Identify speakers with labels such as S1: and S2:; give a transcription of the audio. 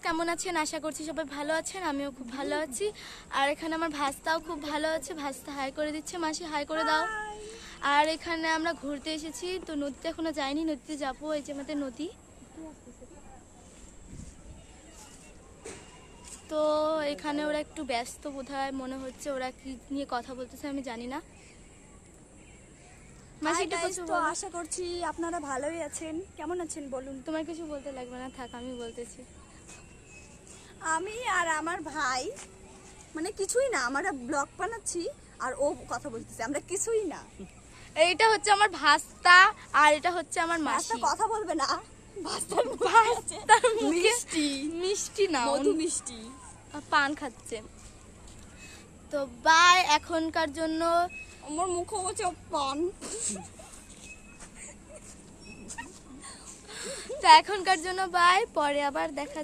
S1: কেমন আছেন? আশা করছি সবাই ভালো আছেন, আমিও খুব ভালো আছি। আর এখানে আমার ভাস্তাও খুব ভালো আছে, ভাস্তা হাই করে দিচ্ছে। মাসি হাই করে দাও। আর এখানে আমরা ঘুরতে এসেছি, তো নদীতে এখনো যাইনি, নদীতে যাবো। এই যে আমাদের নদী। তো এখানে ওরা একটু ব্যস্ত বোধহয় মনে হচ্ছে, ওরা কি নিয়ে কথা বলতেছে আমি জানি না। মাসি একটু কিছু
S2: তো
S1: বলো।
S2: আশা করছি আপনারা ভালোই আছেন। কেমন আছেন বলুন?
S1: তোমার কিছু বলতে লাগবে না, থাক আমি বলতেছি।
S2: আমি আর আমার ভাই মানে কিছুই না, আমরা ব্লগ বানাচ্ছি আর ও কথা বলতেছে, আমরা কিছুই না।
S1: এইটা হচ্ছে আমার ভাস্তা আর এটা হচ্ছে আমার
S2: মাছটা
S1: মাসি।
S2: কথা বলবে না, ভাস্তার
S1: ভাস্তার মুখে
S2: মিষ্টি
S1: মিষ্টি না,
S2: মধু মিষ্টি
S1: পান খাচ্ছে। তো বাই এখনকার জন্য।
S2: আমার মুখে হচ্ছে পান।
S1: তো এখনকার জন্য বাই, পরে আবার দেখা